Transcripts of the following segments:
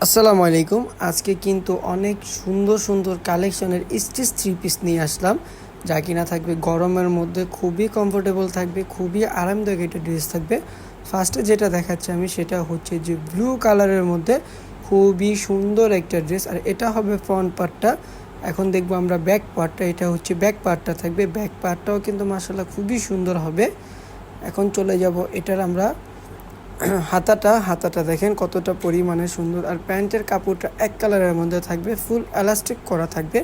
আসসালামু আলাইকুম। আজকে কিন্তু অনেক সুন্দর সুন্দর কালেকশনের স্টিচ থ্রি পিস নিয়ে আসলাম, যা কিনা থাকবে গরমের মধ্যে খুবই কমফোর্টেবল থাকবে, খুবই আরামদায়ক একটা ড্রেস থাকবে। ফার্স্টে যেটা দেখাচ্ছি আমি সেটা হচ্ছে যে ব্লু কালারের মধ্যে খুবই সুন্দর একটা ড্রেস, আর এটা হবে ফ্রন্ট পার্টটা। এখন দেখবো আমরা ব্যাক পার্টটা, এটা হচ্ছে ব্যাক পার্টটা থাকবে। ব্যাক পার্টটাও কিন্তু মাশাআল্লাহ খুবই সুন্দর হবে। এখন চলে যাব এটার আমরা হাতাটা দেখেন কতটা পরিমাণে সুন্দর, আর প্যান্টের কাপড়টা এক কালারের মধ্যে থাকবে, ফুল এলাস্টিক করা থাকবে,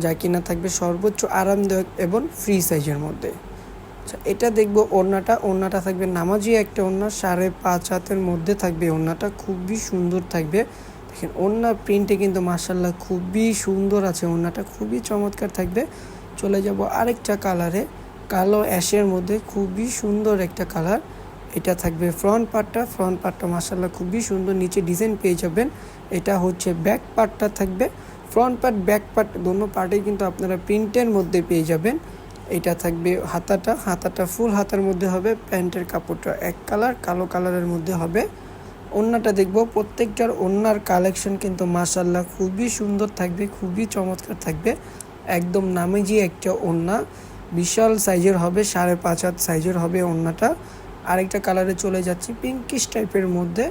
যা কিনা থাকবে সর্বোচ্চ আরামদায়ক এবং ফ্রি সাইজের মধ্যে। আচ্ছা, এটা দেখবো ওড়নাটা থাকবে নামাজি একটা ওড়না, 5.5 হাতের মধ্যে থাকবে। ওড়নাটা খুবই সুন্দর থাকবে। দেখেন ওড়নার প্রিন্টে কিন্তু মাশাআল্লাহ খুবই সুন্দর আছে, ওড়নাটা খুবই চমৎকার থাকবে। চলে যাব আরেকটা কালারে, কালো অ্যাশের মধ্যে খুবই সুন্দর একটা কালার। এটা থাকবে ফ্রন্ট পার্টটা মাশাআল্লাহ খুবই সুন্দর, নিচে ডিজাইন পেয়ে যাবেন। এটা হচ্ছে ব্যাক পার্টটা থাকবে। ফ্রন্ট পার্ট ব্যাক পার্ট দোনো পার্টেই কিন্তু আপনারা প্রিন্টের মধ্যে পেয়ে যাবেন। এটা থাকবে হাতাটা ফুল হাতার মধ্যে হবে। প্যান্টের কাপড়টা এক কালার কালো কালারের মধ্যে হবে। ওড়নাটা দেখব, প্রত্যেকটার ওড়নার কালেকশন কিন্তু মাশাআল্লাহ খুবই সুন্দর থাকবে, খুবই চমৎকার থাকবে। একদম নামেজি একটা ওড়না, বিশাল সাইজের হবে, 5.5 হাত সাইজের হবে ওড়নাটা। আরেকটা কালারে চলে যাচ্ছি পিঙ্কিশ টাইপের মধ্যে,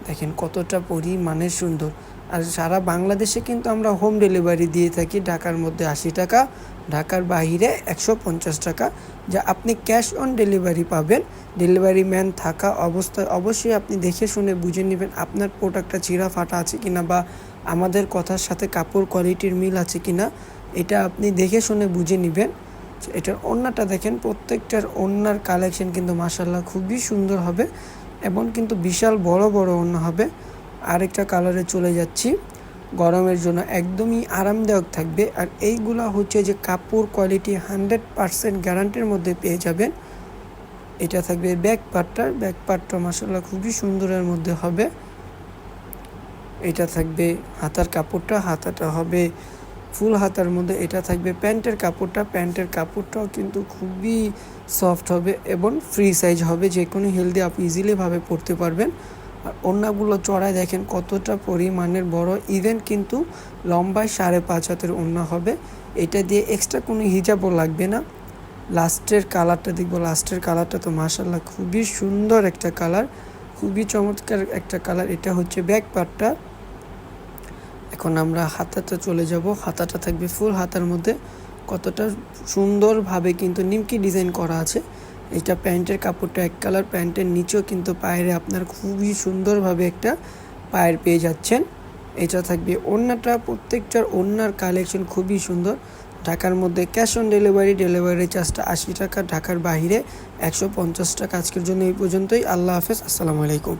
দেখেন কতটা পরিমাণে সুন্দর। আর সারা বাংলাদেশে কিন্তু আমরা হোম ডেলিভারি দিয়ে থাকি। ঢাকার মধ্যে 80 টাকা, ঢাকার বাইরে 150 টাকা, যা আপনি ক্যাশ অন ডেলিভারি পাবেন। ডেলিভারি ম্যান থাকা অবস্থায় অবশ্যই আপনি দেখে শুনে বুঝে নেবেন আপনার প্রোডাক্টটা ছিঁড়া ফাটা আছে কিনা, বা আমাদের কথার সাথে কাপড় কোয়ালিটির মিল আছে কিনা, এটা আপনি দেখে শুনে বুঝে নেবেন। এটার ওড়নাটা দেখেন, প্রত্যেকটার ওড়নার কালেকশন কিন্তু মাশাআল্লাহ খুবই সুন্দর হবে, এবং কিন্তু বিশাল বড় বড় ওড়না হবে। আরেকটা কালারে চলে যাচ্ছি, গরমের জন্য একদমই আরামদায়ক থাকবে। আর এইগুলা হচ্ছে যে কাপড় কোয়ালিটি 100% গ্যারান্টির মধ্যে পেয়ে যাবেন। এটা থাকবে ব্যাক পার্টটা মাশাআল্লাহ খুবই সুন্দরের মধ্যে হবে। এটা থাকবে হাতাটা হবে ফুল হাতার মধ্যে। এটা থাকবে প্যান্টের কাপড়টাও কিন্তু খুবই সফট হবে এবং ফ্রি সাইজ হবে, যে কোনো হেলদি আপনি ইজিলিভাবে পরতে পারবেন। আর ওড়নাগুলো চড়ায় দেখেন কতটা পরিমাণের বড়, ইভেন কিন্তু লম্বায় 5.5 হাতের ওড়না হবে। এটা দিয়ে এক্সট্রা কোনো হিজাবও লাগবে না। লাস্টের কালারটা তো মাশাআল্লাহ খুবই সুন্দর একটা কালার, খুবই চমৎকার একটা কালার। এটা হচ্ছে ব্যাক পার্টটা। এখন আমরা হাতাটা চলে যাব, হাতাটা থাকবে ফুল হাতার মধ্যে, কতটা সুন্দরভাবে কিন্তু নিমকি ডিজাইন করা আছে। এটা প্যান্টের কাপড়টা এক কালার, প্যান্টের নিচেও কিন্তু পায়ের আপনার খুবই সুন্দরভাবে একটা পায়ের পেয়ে যাচ্ছেন। এটা থাকবে ওড়নাটা, প্রত্যেকটার ওড়নার কালেকশন খুবই সুন্দর। ঢাকার মধ্যে ক্যাশ অন ডেলিভারি চার্জটা 80 টাকা, ঢাকার বাইরে 150 টাকা। আজকের জন্য এই পর্যন্তই। আল্লাহ হাফেজ, আসসালামু আলাইকুম।